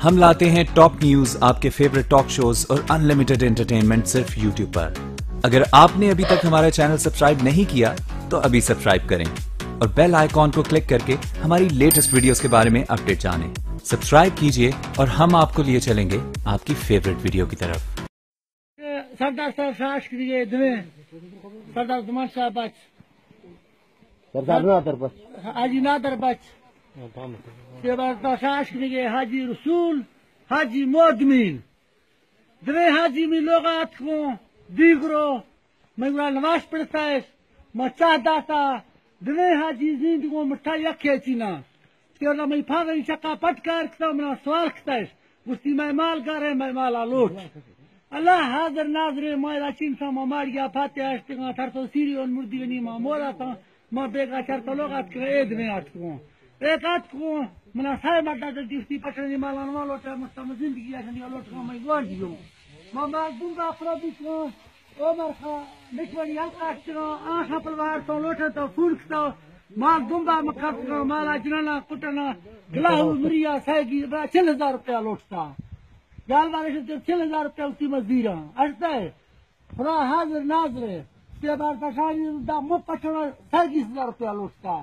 हम लाते हैं top news, आपके फेवरेट टॉक शोज और अनलिमिटेड एंटरटेनमेंट सिर्फ यूट्यूब पर। अगर आपने अभी तक हमारा चैनल सब्सक्राइब नहीं किया तो अभी सब्सक्राइब करें और बेल आइकॉन को क्लिक करके हमारी लेटेस्ट वीडियोस के बारे में अपडेट जानें। सब्सक्राइब कीजिए और हम आपको लिए चलेंगे आपकी फेवरेट वीडियो की तरफ। सरदार साहब साश करिए दुए सरदार जुमान साहब बच सरदार नादर बच हाजी नादर बच के बाद साश करिए हाजी रसूल हाजी मोदमीन दुए हाजी में लोग को दीगरो मैं नमाज पढ़ता है मचा दाता दुए हाजी जिंदगी मठा यखे चीना तेरा मैं फागई चक्का पटकार करता मैं सवाल करता है गुस्ती मैं माल कर मैं माल आलोट अल्लाह हाजर नाजरे मायरा चिंता मारिया फाते आस्तिगा थरतो सीरी और मुर्दी नी मोरा था मैं बेगा चरतो लोग आत के एद में आत को एक आत को मना साय मटा तो दिस्ती पटनी माला न लोटा मस्त जिंदगी आखनी लोट को मैं गोड़ दियो मामा दूंगा अफरादी को ओमर खा मिटवनी हल्का आस्तिगा आखा परिवार तो लोटा तो फुलकता माल दूंगा मकत को माला जनाना कुटना गलाहु मरिया सागी 4000 रुपया लोटता गाल वाले से 4000 रुपया उसकी मजदूर अड़ता है खुदा हाजिर नाजरे तेबार तशानी दा मुपचना 3000 रुपया लोटता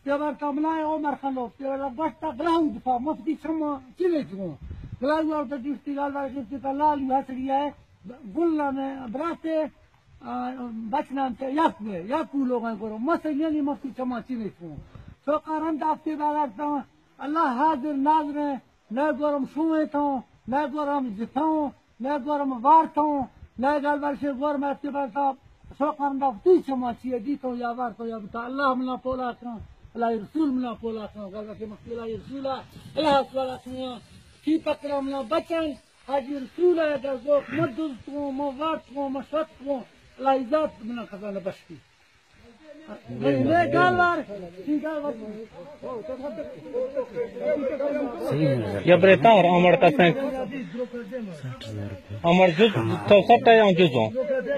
तेबार कमलाए उमर खलो तेबार बस्ता गलाहु दफा मुफ्ती छम चिले छो गलाहु और दिस्ती गाल वाले से लाल हसड़िया है गुल्ला में बराते बचना से याकू लोगों को मसले नहीं मुफ्ती छम चिले छो तो कारण दाफ्ते बारता अल्लाह हाजिर नाजरे न गरम सुए तो मैं गोरम जिताऊं मैं गोरम वार्ताऊं मैं गाल वर्षे गोर में आपके पास सो करना तीस माची जीतो या वार्तो या बता अल्लाह मना पोला क्यों अल्लाह रसूल मना पोला क्यों गाल वर्षे मस्तिला रसूला अल्लाह वाला क्यों की पकड़ा मना बचन हाजी रसूल है जो मदद को मवात को मशत को अल्लाह इज्जत मना खजाना बस्ती मैं गाल वार की गाल वार ये बरेता और अमर का संग अमर जुज तो सब टाइम जुजों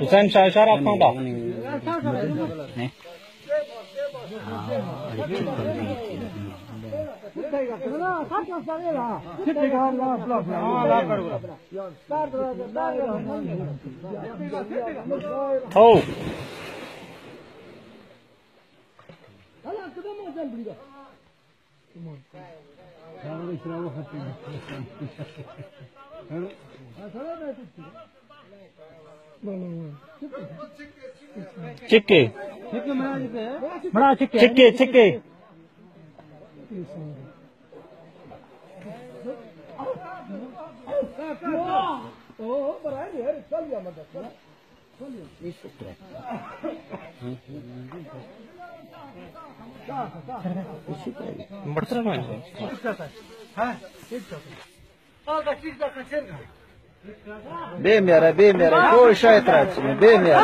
हुसैन शाह इशारा खांदा तो चिक्के बड़ा चिक्के चिक्के ओ बड़ा है चल गया मदद बे मेरा कोई शायद रात में बे मेरा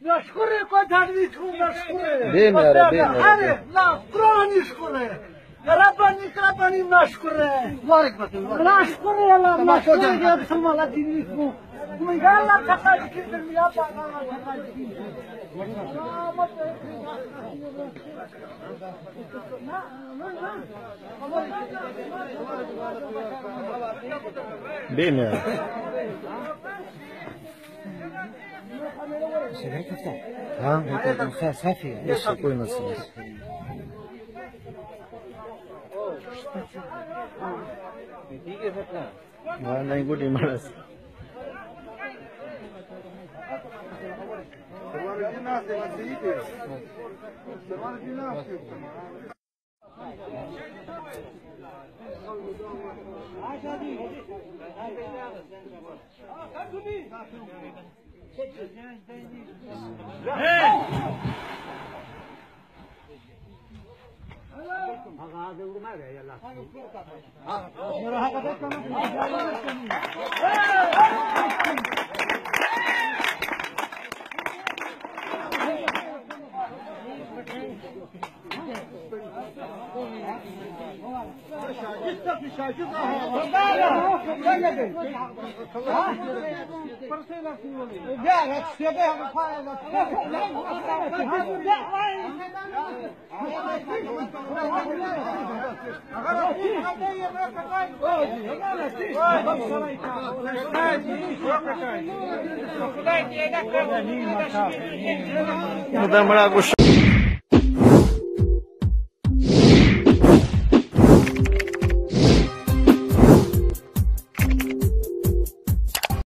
नशकुरे को धाड़ी छू नशकुरे बे मेरा अरे ना पुरानी शुक्रे रब्बानी कराबानी नशकुरे वारिक बतू नशकुरे अल्लाह नशकुरे के समाला दीनी को तुम्हें गाला थका की दुनिया पाना थका की बे मेरा हाँ साफी ऐसे कोई मसला हाँ नहीं गुडी मानस Dăm la cu